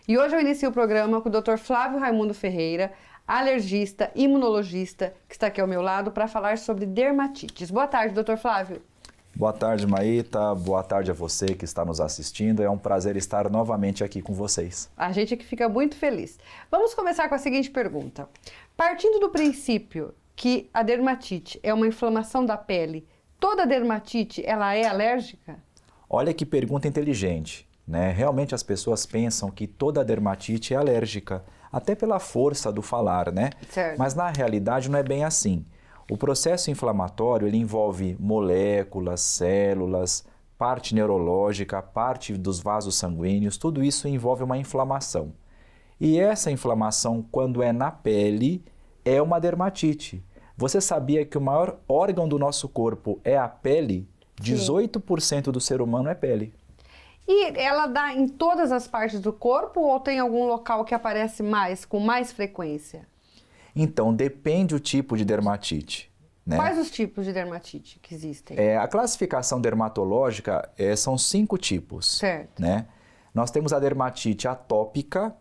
E hoje eu inicio o programa com o Dr. Flávio Raimundo Ferreira, alergista, imunologista, que está aqui ao meu lado para falar sobre dermatites. Boa tarde, Dr. Flávio. Boa tarde, Maíta. Boa tarde a você que está nos assistindo. É um prazer estar novamente aqui com vocês. A gente aqui fica muito feliz. Vamos começar com a seguinte pergunta. Partindo do princípio que a dermatite é uma inflamação da pele, toda dermatite ela é alérgica? Olha que pergunta inteligente, né? Realmente as pessoas pensam que toda dermatite é alérgica, até pela força do falar, né? Certo. Mas na realidade não é bem assim. O processo inflamatório ele envolve moléculas, células, parte neurológica, parte dos vasos sanguíneos, tudo isso envolve uma inflamação. E essa inflamação, quando é na pele, é uma dermatite. Você sabia que o maior órgão do nosso corpo é a pele? 18% do ser humano é pele. E ela dá em todas as partes do corpo ou tem algum local que aparece mais, com mais frequência? Então, depende o tipo de dermatite, né? Quais os tipos de dermatite que existem? A classificação dermatológica são 5 tipos. Certo. Né? Nós temos a dermatite atópica,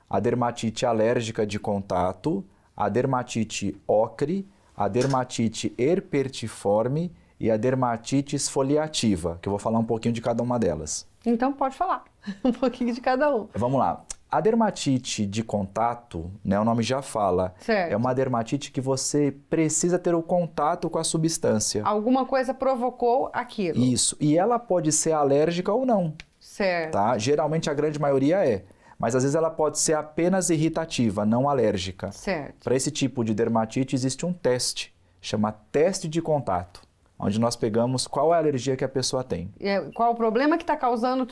a dermatite alérgica de contato, a dermatite ocre, a dermatite herpetiforme e a dermatite esfoliativa, que eu vou falar um pouquinho de cada uma delas. Então pode falar um pouquinho de cada um. Vamos lá. A dermatite de contato, né, o nome já fala, certo. É uma dermatite que você precisa ter o contato com a substância. Alguma coisa provocou aquilo. Isso. E ela pode ser alérgica ou não. Certo. Tá? Geralmente a grande maioria é. Mas às vezes ela pode ser apenas irritativa, não alérgica. Certo. Para esse tipo de dermatite existe um teste, chama teste de contato, onde nós pegamos qual é a alergia que a pessoa tem. Qual o problema que está causando,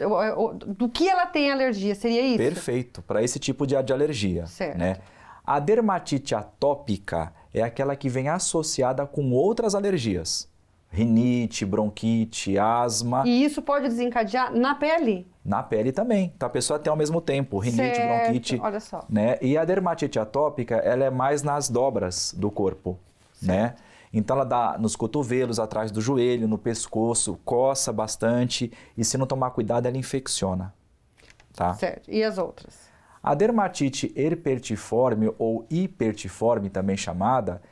do que ela tem alergia, seria isso? Perfeito, para esse tipo de alergia. Certo. Né? A dermatite atópica é aquela que vem associada com outras alergias. Rinite, bronquite, asma. E isso pode desencadear na pele? Na pele também. Então a pessoa tem ao mesmo tempo rinite, certo. bronquite. Olha só. Né? E a dermatite atópica, ela é mais nas dobras do corpo. Né? Então ela dá nos cotovelos, atrás do joelho, no pescoço, coça bastante e se não tomar cuidado ela infecciona. Tá? Certo. E as outras? A dermatite herpetiforme ou hipertiforme também chamada,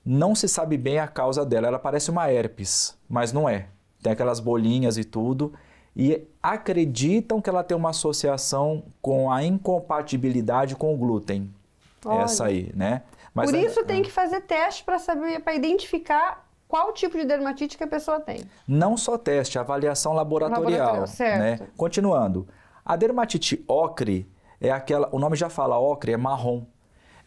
não se sabe bem a causa dela. Ela parece uma herpes, mas não é. Tem aquelas bolinhas e tudo e acreditam que ela tem uma associação com a incompatibilidade com o glúten. Olha. Essa aí, né? Mas por isso tem que fazer teste para saber, para identificar qual tipo de dermatite que a pessoa tem. Não só teste, avaliação laboratorial. Certo. Né? Continuando, a dermatite ocre é aquela, o nome já fala, ocre é marrom.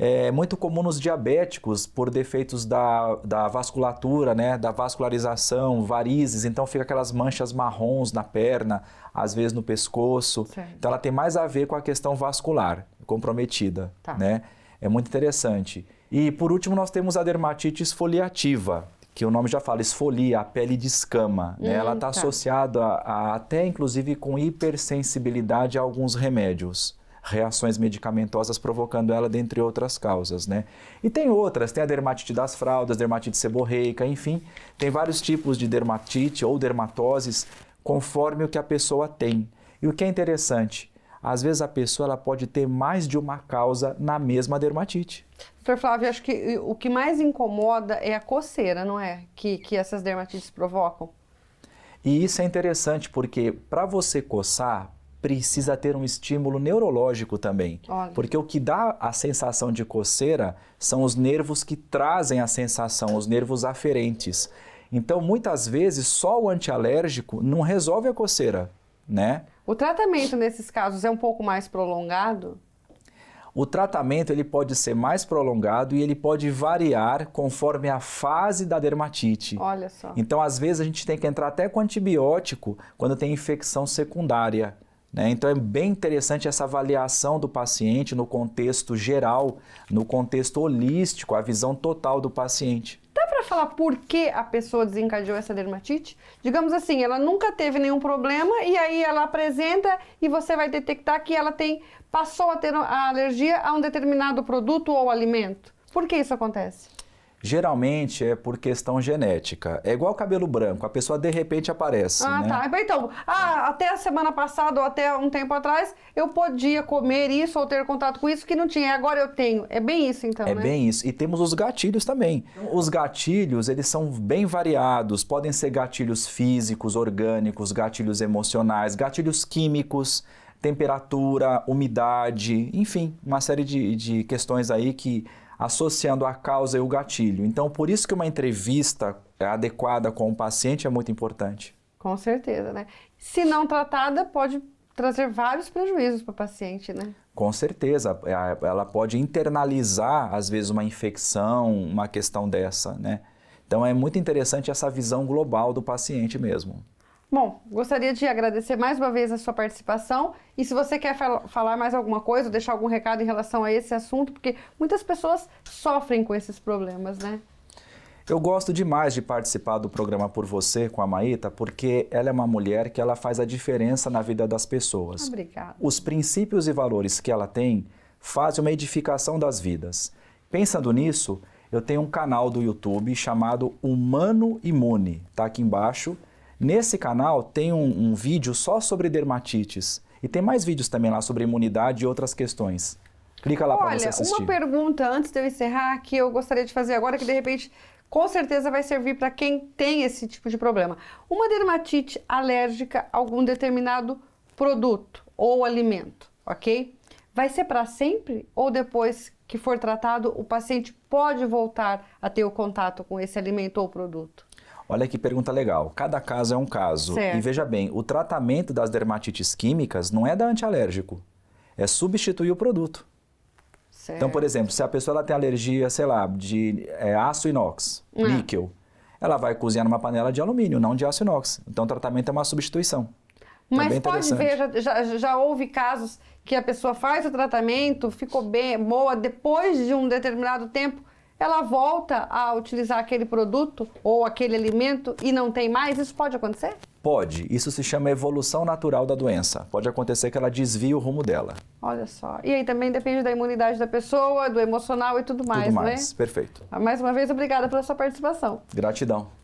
É muito comum nos diabéticos por defeitos da vasculatura, né? Da vascularização, varizes, então fica aquelas manchas marrons na perna, às vezes no pescoço. Certo. Então ela tem mais a ver com a questão vascular comprometida. Tá. Né? É muito interessante. E por último nós temos a dermatite esfoliativa, que o nome já fala, esfolia, a pele descama. Né? Ela está associada até inclusive com hipersensibilidade a alguns remédios, reações medicamentosas provocando ela, dentre outras causas. Né? E tem outras, tem a dermatite das fraldas, dermatite seborreica, enfim, tem vários tipos de dermatite ou dermatoses conforme o que a pessoa tem. E o que é interessante, às vezes a pessoa ela pode ter mais de uma causa na mesma dermatite. Doutor Flávio, acho que o que mais incomoda é a coceira, não é? Que essas dermatites provocam. E isso é interessante porque para você coçar, precisa ter um estímulo neurológico também. Olha. Porque o que dá a sensação de coceira são os nervos que trazem a sensação, os nervos aferentes. Então, muitas vezes, só o antialérgico não resolve a coceira, né? O tratamento nesses casos é um pouco mais prolongado? O tratamento ele pode ser mais prolongado e ele pode variar conforme a fase da dermatite. Olha só. Então, às vezes, a gente tem que entrar até com antibiótico quando tem infecção secundária. Né? Então, é bem interessante essa avaliação do paciente no contexto geral, no contexto holístico, a visão total do paciente. Dá para falar por que a pessoa desencadeou essa dermatite? Digamos assim, ela nunca teve nenhum problema e aí ela apresenta e você vai detectar que ela passou a ter a alergia a um determinado produto ou alimento. Por que isso acontece? Geralmente é por questão genética. É igual cabelo branco, a pessoa de repente aparece, Ah, né? tá. Então, até a semana passada ou até um tempo atrás, eu podia comer isso ou ter contato com isso que não tinha. Agora eu tenho. É bem isso, então, É né? bem isso. E temos os gatilhos também. Os gatilhos, eles são bem variados. Podem ser gatilhos físicos, orgânicos, gatilhos emocionais, gatilhos químicos, temperatura, umidade, enfim, uma série de questões aí que associando a causa e o gatilho. Então, por isso que uma entrevista adequada com o paciente é muito importante. Com certeza, né? Se não tratada, pode trazer vários prejuízos para o paciente, né? Com certeza, ela pode internalizar, às vezes, uma infecção, uma questão dessa, né? Então, é muito interessante essa visão global do paciente mesmo. Bom, gostaria de agradecer mais uma vez a sua participação e se você quer falar mais alguma coisa ou deixar algum recado em relação a esse assunto, porque muitas pessoas sofrem com esses problemas, né? Eu gosto demais de participar do programa Por Você com a Maíta, porque ela é uma mulher que ela faz a diferença na vida das pessoas. Obrigada. Os princípios e valores que ela tem fazem uma edificação das vidas. Pensando nisso, eu tenho um canal do YouTube chamado Humano Imune, tá aqui embaixo. Nesse canal tem um vídeo só sobre dermatites e tem mais vídeos também lá sobre imunidade e outras questões. Clica lá para você assistir. Olha, uma pergunta antes de eu encerrar que eu gostaria de fazer agora que de repente com certeza vai servir para quem tem esse tipo de problema. Uma dermatite alérgica a algum determinado produto ou alimento, ok? Vai ser para sempre ou depois que for tratado o paciente pode voltar a ter o contato com esse alimento ou produto? Olha que pergunta legal. Cada caso é um caso. Certo. E veja bem, o tratamento das dermatites químicas não é dar antialérgico, é substituir o produto. Certo. Então, por exemplo, se a pessoa ela tem alergia, sei lá, de aço inox, níquel, ela vai cozinhar numa panela de alumínio, não de aço inox. Então, o tratamento é uma substituição. Mas bem pode ver, já houve casos que a pessoa faz o tratamento, ficou bem, boa, depois de um determinado tempo, ela volta a utilizar aquele produto ou aquele alimento e não tem mais? Isso pode acontecer? Pode. Isso se chama evolução natural da doença. Pode acontecer que ela desvie o rumo dela. Olha só. E aí também depende da imunidade da pessoa, do emocional e tudo mais, Tudo não é? mais. Perfeito. Mais uma vez, obrigada pela sua participação. Gratidão.